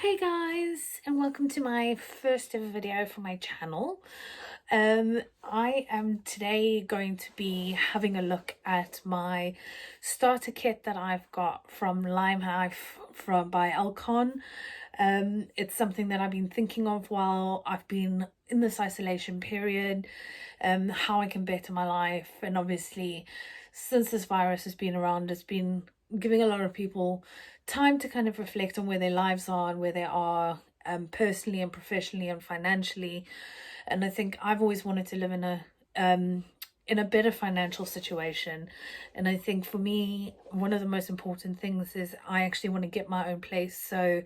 Hey guys, and welcome to my first ever video for my channel. I am today going to be having a look at my starter kit that I've got from Limehive by Elcon. It's something that I've been thinking of while I've been in this isolation period, how I can better my life, and obviously since this virus has been around, it's been giving a lot of people time to kind of reflect on where their lives are and where they are personally and professionally and financially. And I think I've always wanted to live in a better financial situation. And I think for me, one of the most important things is I actually want to get my own place. So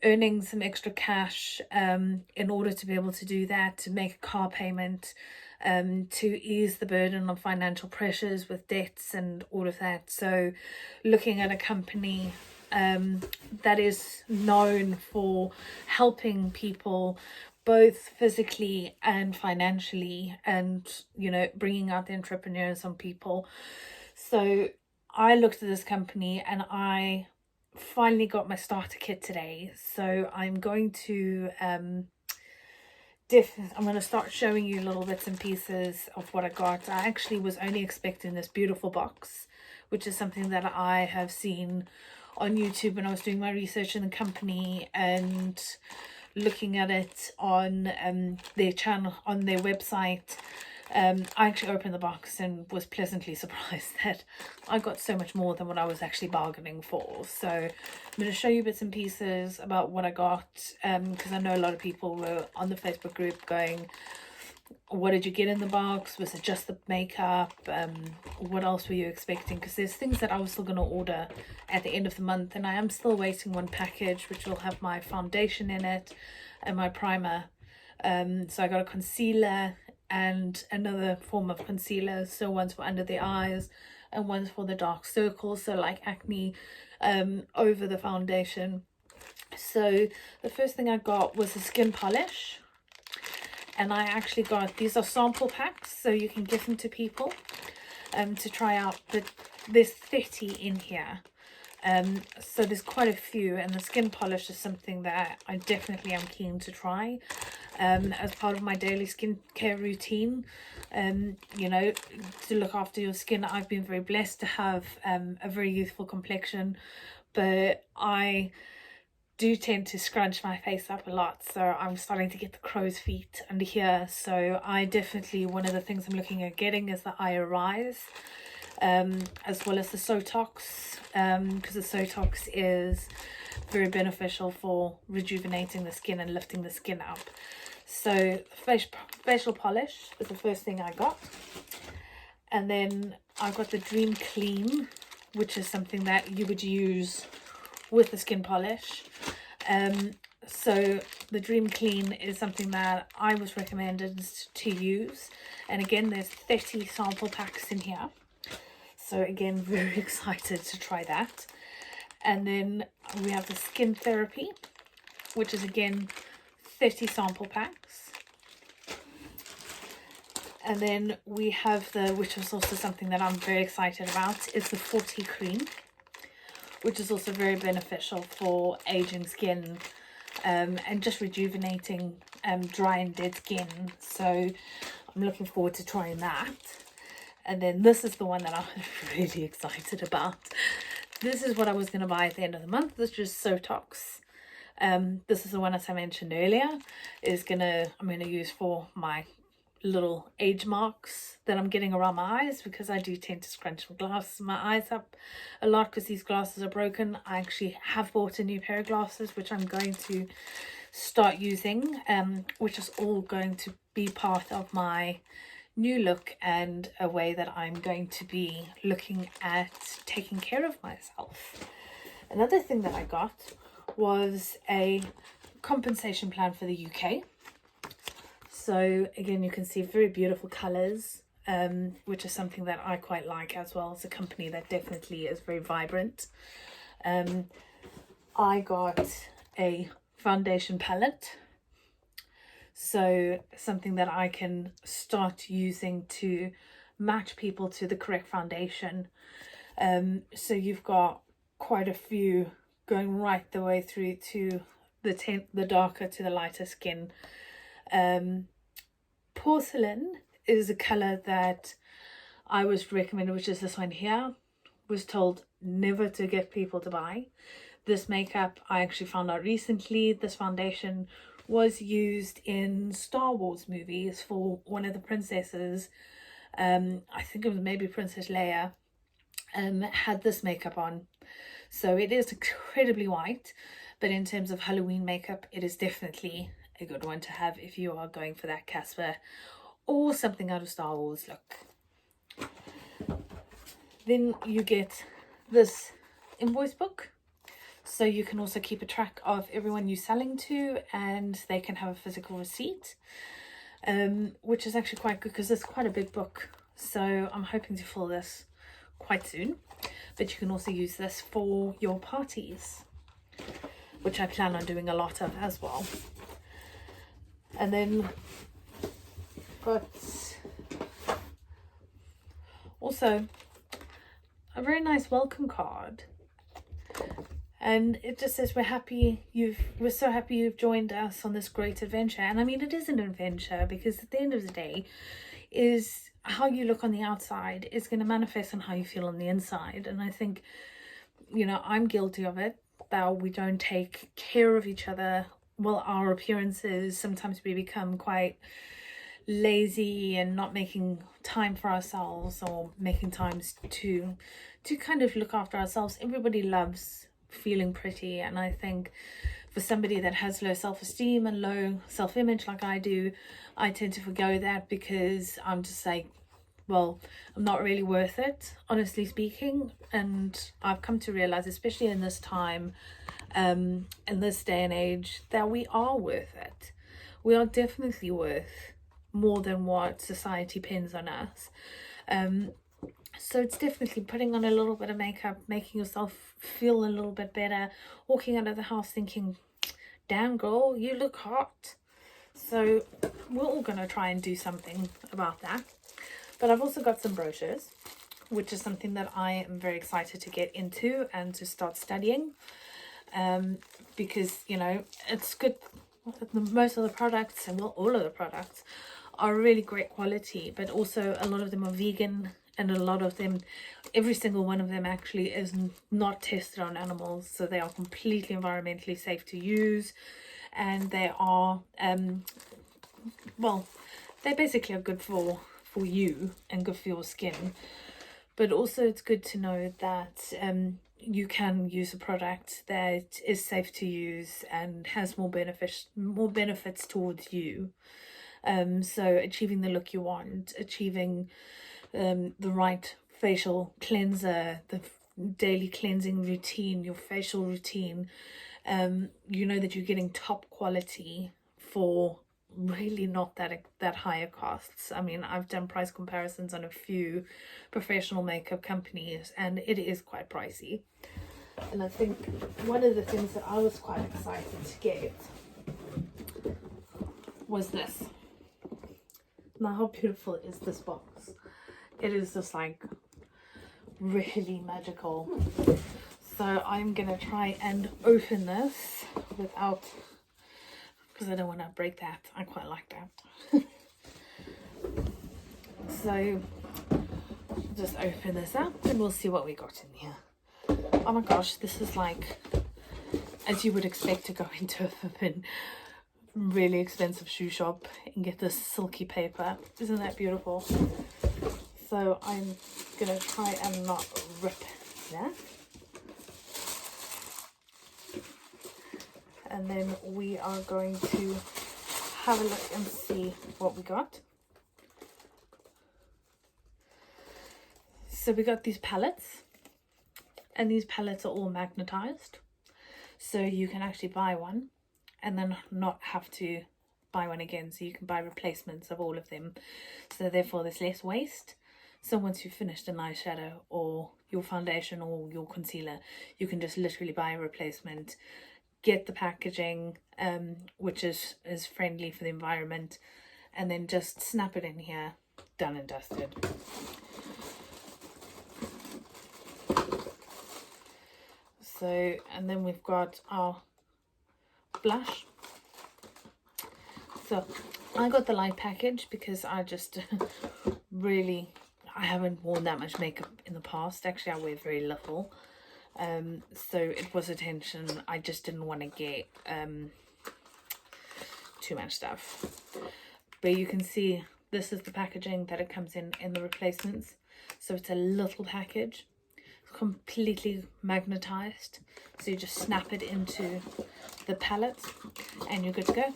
earning some extra cash in order to be able to do that, to make a car payment, to ease the burden of financial pressures with debts and all of that. So looking at a company that is known for helping people both physically and financially, and bringing out the entrepreneurs on people. So I looked at this company and I finally got my starter kit today. So I'm going to I'm going to start showing you little bits and pieces of what I got. I actually was only expecting this beautiful box, which is something that I have seen on YouTube when I was doing my research in the company and looking at it on their channel, on their website. I actually opened the box and was pleasantly surprised that I got so much more than what I was actually bargaining for. So I'm going to show you bits and pieces about what I got, because I know a lot of people were on the Facebook group going, what did you get in the box? Was it just the makeup? What else were you expecting? Because there's things that I was still going to order at the end of the month, and I am still waiting one package which will have my foundation in it and my primer. So I got a concealer and another form of concealer, so one's for under the eyes and one's for the dark circles, so like acne, over the foundation. So the first thing I got was a skin polish, and I actually got, these are sample packs, so you can give them to people to try out, but there's 30 in here. So there's quite a few, and the skin polish is something that I definitely am keen to try as part of my daily skincare routine. To look after your skin. I've been very blessed to have a very youthful complexion, but I do tend to scrunch my face up a lot, so I'm starting to get the crow's feet under here. So I definitely, one of the things I'm looking at getting is the Eye Rise, as well as the Sotox, because the Sotox is very beneficial for rejuvenating the skin and lifting the skin up. So facial polish was the first thing I got, and then I got the Dream Clean, which is something that you would use with the skin polish. So the Dream Clean is something that I was recommended to use, and again there's 30 sample packs in here, so again very excited to try that. And then we have the Skin Therapy, which is again 30 sample packs. And then we have the, which is also something that I'm very excited about, is the 40 cream, which is also very beneficial for aging skin, and just rejuvenating dry and dead skin. So I'm looking forward to trying that. And then this is the one that I'm really excited about. This is what I was going to buy at the end of the month. This is Sotox. This is the one, as I mentioned earlier, I'm gonna use for my little age marks that I'm getting around my eyes, because I do tend to scrunch my eyes up a lot because these glasses are broken. I actually have bought a new pair of glasses which I'm going to start using, which is all going to be part of my new look and a way that I'm going to be looking at taking care of myself. Another thing that I got was a compensation plan for the UK. So again, you can see very beautiful colours, which is something that I quite like, as well as a company that definitely is very vibrant. I got a foundation palette, so something that I can start using to match people to the correct foundation. So you've got quite a few going right the way through to the darker to the lighter skin. Porcelain is a color that I was recommended, which is this one here. Was told never to get people to buy. This makeup I actually found out recently. This foundation was used in Star Wars movies for one of the princesses. I think it was maybe Princess Leia. Had this makeup on. So it is incredibly white, but in terms of Halloween makeup, it is definitely a good one to have if you are going for that Casper or something out of Star Wars look. Then you get this invoice book, so you can also keep a track of everyone you're selling to, and they can have a physical receipt, which is actually quite good because it's quite a big book. So I'm hoping to fill this quite soon, but you can also use this for your parties, which I plan on doing a lot of as well. And then got also a very nice welcome card, and it just says we're so happy you've joined us on this great adventure. And I mean, it is an adventure because at the end of the day, is how you look on the outside is going to manifest on how you feel on the inside. And I think, you know, I'm guilty of it, that we don't take care of each other. Well, our appearances, sometimes we become quite lazy and not making time for ourselves, or making times to kind of look after ourselves. Everybody loves feeling pretty, and I think for somebody that has low self-esteem and low self-image like I do, I tend to forgo that because I'm just like, well, I'm not really worth it, honestly speaking. And I've come to realize, especially in this time, in this day and age, that we are worth it. We are definitely worth more than what society pins on us. So it's definitely putting on a little bit of makeup, making yourself feel a little bit better, walking out of the house thinking, damn girl, you look hot. So we're all going to try and do something about that. But I've also got some brochures, which is something that I am very excited to get into and to start studying. Because, you know, it's good. Most of the products, and well, all of the products are really great quality, but also a lot of them are vegan, and a lot of them, every single one of them actually is not tested on animals, so they are completely environmentally safe to use, and they are well, they basically are good for you and good for your skin. But also it's good to know that you can use a product that is safe to use and has more benefits towards you. So achieving the look you want, achieving the right facial cleanser, the daily cleansing routine, your facial routine, you know that you're getting top quality for really not that higher costs. I mean, I've done price comparisons on a few professional makeup companies, and it is quite pricey. And I think one of the things that I was quite excited to get was this. Now, how beautiful is this box? It is just like really magical. So I'm gonna try and open this without, because I don't want to break that. I quite like that. So just open this up and we'll see what we got in here. Oh my gosh, this is like, as you would expect to go into a flippin' really expensive shoe shop and get this silky paper. Isn't that beautiful? So I'm gonna try and not rip that. And then we are going to have a look and see what we got. So we got these palettes, and these palettes are all magnetized. So you can actually buy one and then not have to buy one again. So you can buy replacements of all of them. So therefore there's less waste. So once you've finished an eyeshadow or your foundation or your concealer, you can just literally buy a replacement, get the packaging, which is friendly for the environment, and then just snap it in here, done and dusted. So, and then we've got our blush. So I got the light package because I just really, I haven't worn that much makeup in the past. Actually, I wear very little. So it was attention. I just didn't want to get too much stuff. But you can see this is the packaging that it comes in the replacements. So it's a little package, completely magnetized. So you just snap it into the palette and you're good to go.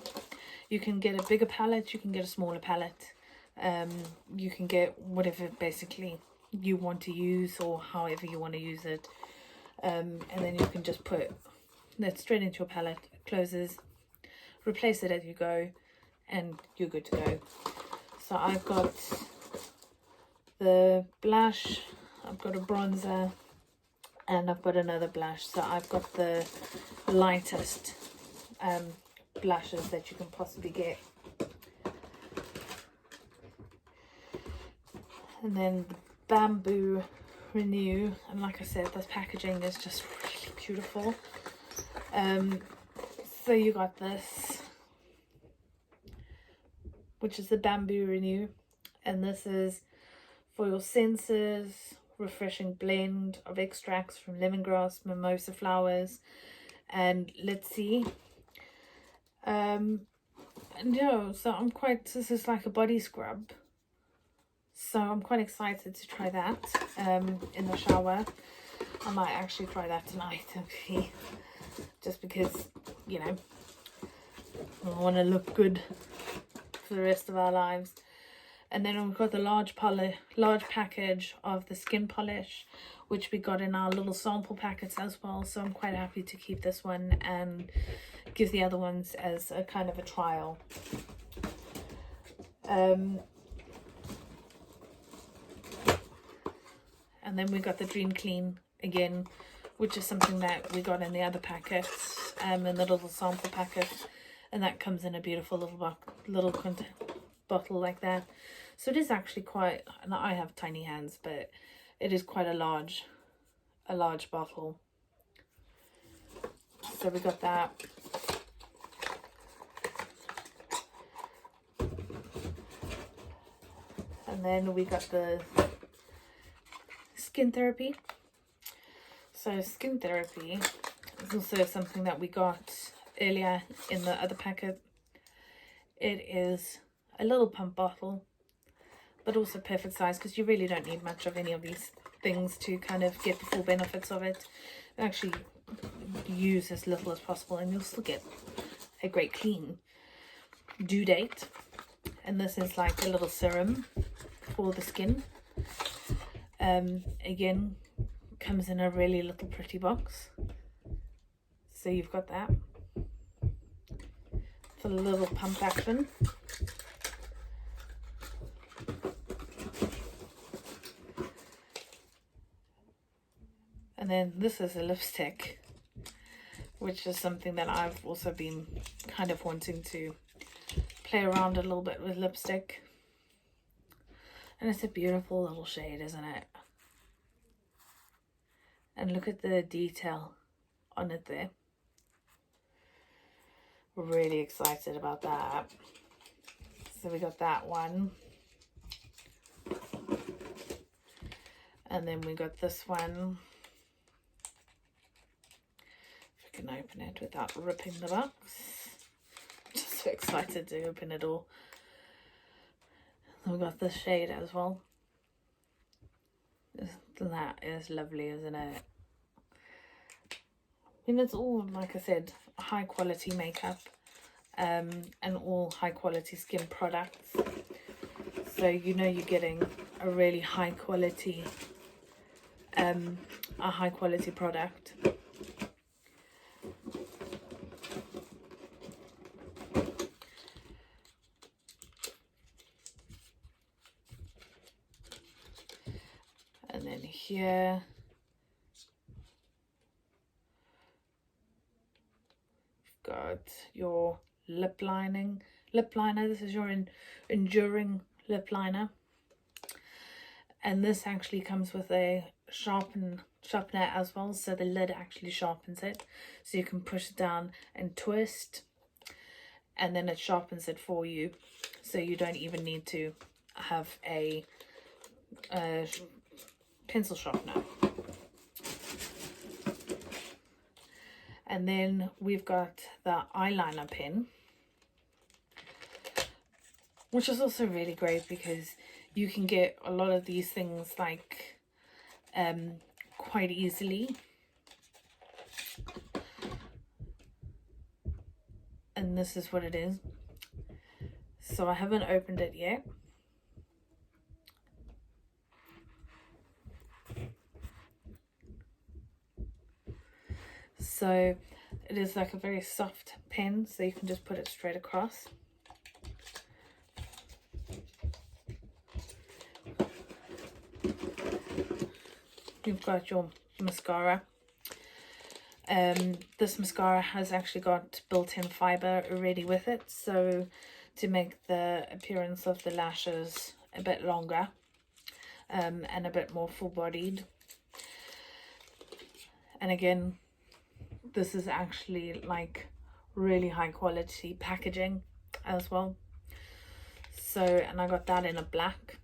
You can get a bigger palette, you can get a smaller palette. You can get whatever basically you want to use or however you want to use it. And then you can just put that straight into your palette, it closes, replace it as you go, and you're good to go. So I've got the blush, I've got a bronzer, and I've got another blush. So I've got the lightest blushes that you can possibly get. And then the Bamboo Renew, and like I said, this packaging is just really beautiful. So you got this, which is the Bamboo Renew, and this is for your senses, refreshing blend of extracts from lemongrass, mimosa flowers, and let's see. No, so I'm quite, this is like a body scrub. So I'm quite excited to try that in the shower. I might actually try that tonight, actually, just because, you know, I want to look good for the rest of our lives. And then we've got the large package of the skin polish, which we got in our little sample packets as well. So I'm quite happy to keep this one and give the other ones as a kind of a trial. And then we got the Dream Clean again, which is something that we got in the other packets, in the little sample packet, and that comes in a beautiful little bottle like that. So it is actually quite, and I have tiny hands, but it is quite a large bottle. So we got that. And then we got the Skin Therapy. So Skin Therapy is also something that we got earlier in the other packet. It is a little pump bottle, but also perfect size, because you really don't need much of any of these things to kind of get the full benefits of it. Actually use as little as possible and you'll still get a great clean. Due Date, and this is like a little serum for the skin. Again, comes in a really little pretty box. So you've got that for the little pump action. And then this is a lipstick, which is something that I've also been kind of wanting to play around a little bit with lipstick. And it's a beautiful little shade, isn't it? And look at the detail on it there. We're really excited about that. So we got that one. And then we got this one. If I can open it without ripping the box. Just so excited to open it all. We've got this shade as well. That is lovely, isn't it? I mean, it's all, like I said, high quality makeup, and all high quality skin products. So you know you're getting a really high quality, a high quality product. And then here, you've got your lip liner. This is your enduring lip liner. And this actually comes with a sharpener as well, so the lid actually sharpens it, so you can push it down and twist, and then it sharpens it for you, so you don't even need to have a pencil sharpener. And then we've got the eyeliner pen, which is also really great because you can get a lot of these things like quite easily. And this is what it is. So I haven't opened it yet. So it is like a very soft pen, so you can just put it straight across. You've got your mascara. This mascara has actually got built-in fiber already with it, so to make the appearance of the lashes a bit longer and a bit more full-bodied. And again, this is actually like really high quality packaging as well. So, and I got that in a black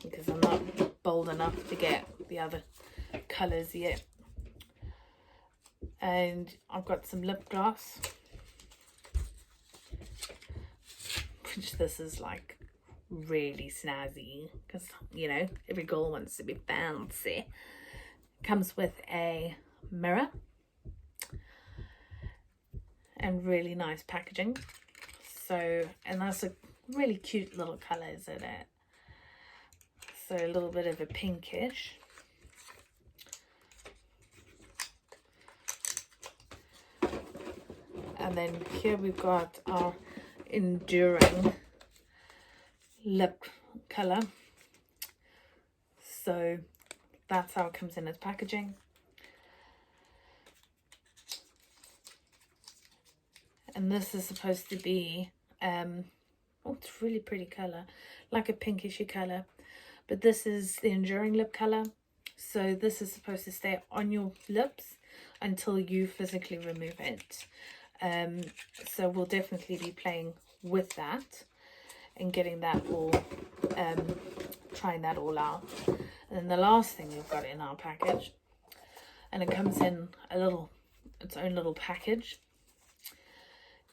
because I'm not bold enough to get the other colors yet. And I've got some lip gloss, which this is like really snazzy because, you know, every girl wants to be fancy. Comes with a mirror and really nice packaging. So, and that's a really cute little color, isn't it? So a little bit of a pinkish. And then here we've got our enduring lip color. So that's how it comes in as packaging. And this is supposed to be oh, it's really pretty color, like a pinkishy color, but this is the enduring lip color. So this is supposed to stay on your lips until you physically remove it. So we'll definitely be playing with that and getting that all trying that all out. And then the last thing we've got in our package, and it comes in a little, its own little package,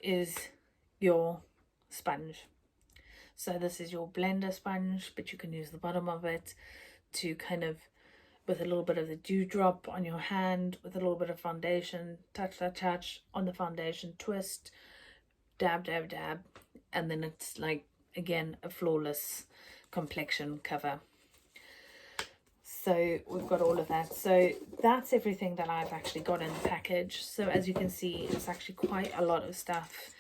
is your sponge. So this is your blender sponge, but you can use the bottom of it to kind of, with a little bit of the dewdrop on your hand, with a little bit of foundation, touch on the foundation, twist, dab, dab, dab, and then it's like, again, a flawless complexion cover. So we've got all of that. So that's everything that I've actually got in the package. So as you can see, it's actually quite a lot of stuff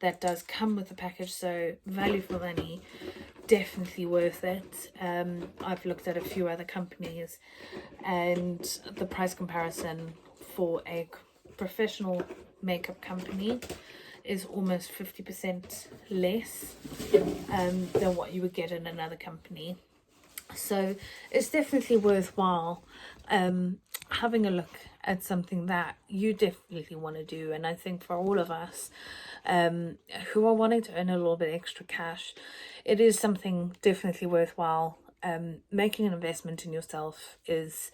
that does come with the package. So value for money, definitely worth it. I've looked at a few other companies and the price comparison for a professional makeup company is almost 50% less than what you would get in another company. So it's definitely worthwhile having a look at something that you definitely want to do. And I think for all of us who are wanting to earn a little bit extra cash, it is something definitely worthwhile. Making an investment in yourself is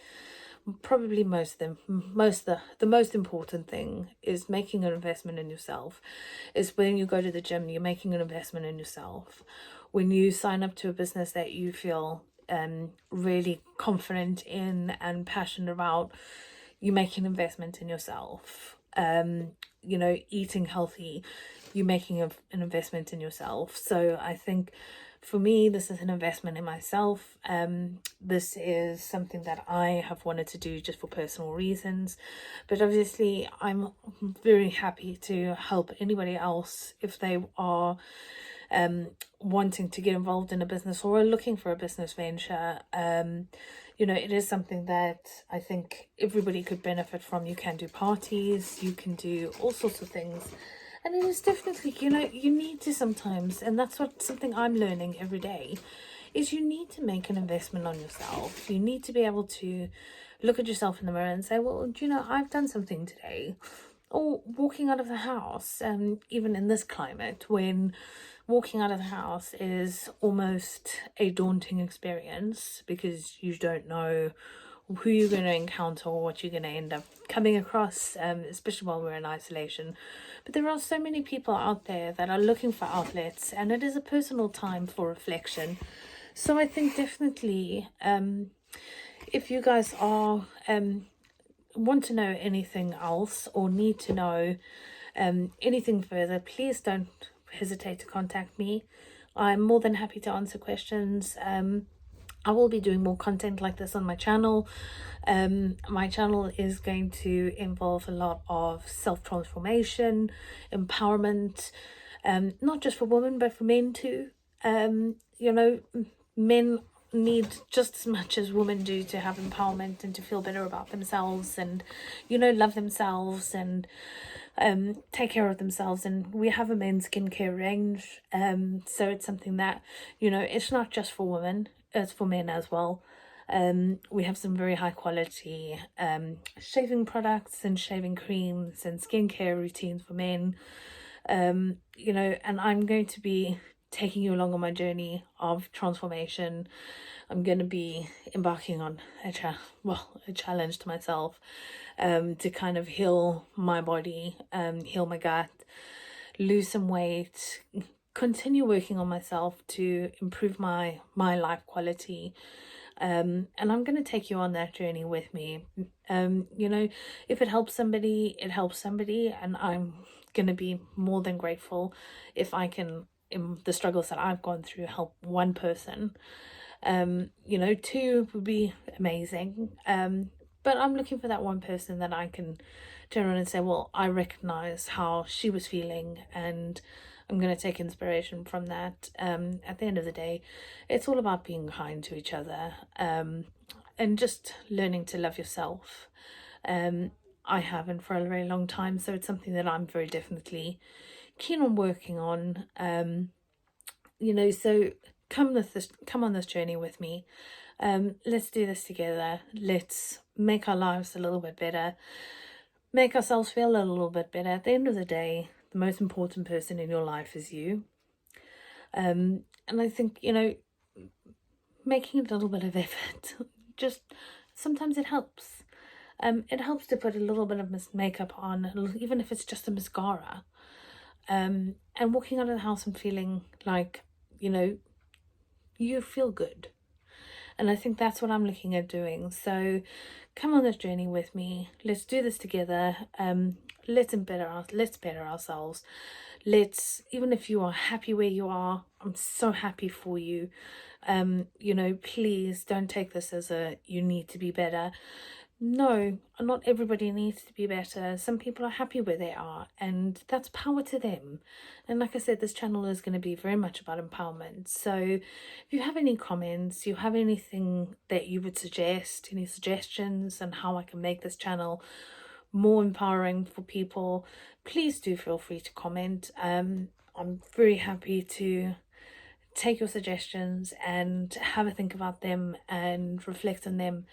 probably the most important thing. Is making an investment in yourself. Is when you go to the gym, you're making an investment in yourself. When you sign up to a business that you feel really confident in and passionate about, you make an investment in yourself. You know, eating healthy, you're making an investment in yourself. So I think for me, this is an investment in myself. This is something that I have wanted to do just for personal reasons, but obviously I'm very happy to help anybody else if they are wanting to get involved in a business or are looking for a business venture. You know, it is something that I think everybody could benefit from. You can do parties, you can do all sorts of things. And it is definitely, you know, you need to sometimes, and that's something I'm learning every day, is you need to make an investment on yourself. You need to be able to look at yourself in the mirror and say, well, do you know, I've done something today. Or walking out of the house, even in this climate, when walking out of the house is almost a daunting experience because you don't know who you're going to encounter or what you're going to end up coming across, especially while we're in isolation. But there are so many people out there that are looking for outlets, and it is a personal time for reflection. So I think definitely, if you guys are want to know anything else or need to know anything further, please don't hesitate to contact me. I'm more than happy to answer questions. I will be doing more content like this on my channel. My channel is going to involve a lot of self-transformation, empowerment, not just for women but for men too. You know, men need just as much as women do to have empowerment and to feel better about themselves and, you know, love themselves and take care of themselves. And we have a men's skincare range, so it's something that, you know, it's not just for women, it's for men as well. We have some very high quality shaving products and shaving creams and skincare routines for men, you know, and I'm going to be taking you along on my journey of transformation. I'm going to be embarking on a challenge to myself, to kind of heal my body, heal my gut, lose some weight, continue working on myself to improve my life quality. And I'm going to take you on that journey with me. You know, if it helps somebody, it helps somebody, and I'm going to be more than grateful if I can, in the struggles that I've gone through, help one person. You know, 2 would be amazing. But I'm looking for that one person that I can turn around and say, well, I recognize how she was feeling and I'm going to take inspiration from that. At the end of the day, it's all about being kind to each other, and just learning to love yourself. I haven't for a very long time, so it's something that I'm very definitely keen on working on. You know, so come on this journey with me. Let's do this together. Let's make our lives a little bit better, make ourselves feel a little bit better. At the end of the day, the most important person in your life is you. And I think, you know, making a little bit of effort, just sometimes it helps. It helps to put a little bit of makeup on, even if it's just a mascara, and walking out of the house and feeling like, you know, you feel good. And I think that's what I'm looking at doing. So come on this journey with me. Let's do this together. Let's better ourselves. Let's, even if you are happy where you are, I'm so happy for you. You know, please don't take this as a you need to be better. No, not everybody needs to be better. Some people are happy where they are, and that's power to them. And like I said, this channel is going to be very much about empowerment. So if you have any comments, you have anything that you would suggest, any suggestions on how I can make this channel more empowering for people, please do feel free to comment. I'm very happy to take your suggestions and have a think about them and reflect on them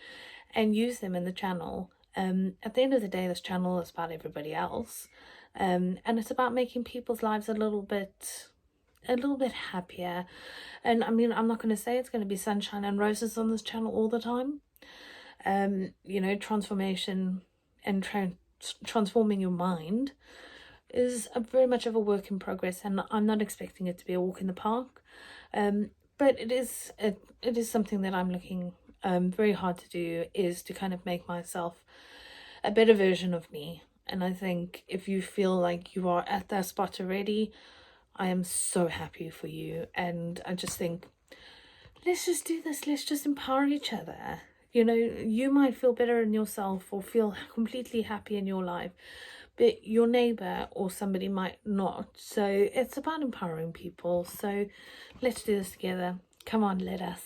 and use them in the channel. At the end of the day, this channel is about everybody else, and it's about making people's lives a little bit happier. And I mean, I'm not going to say it's going to be sunshine and roses on this channel all the time. You know, transformation and transforming your mind is very much of a work in progress, and I'm not expecting it to be a walk in the park. But it is something that I'm looking very hard to do, is to kind of make myself a better version of me. And I think if you feel like you are at that spot already, I am so happy for you. And I just think, let's just do this. Let's just empower each other. You know, you might feel better in yourself or feel completely happy in your life, but your neighbor or somebody might not. So it's about empowering people. So let's do this together. Come on, let us.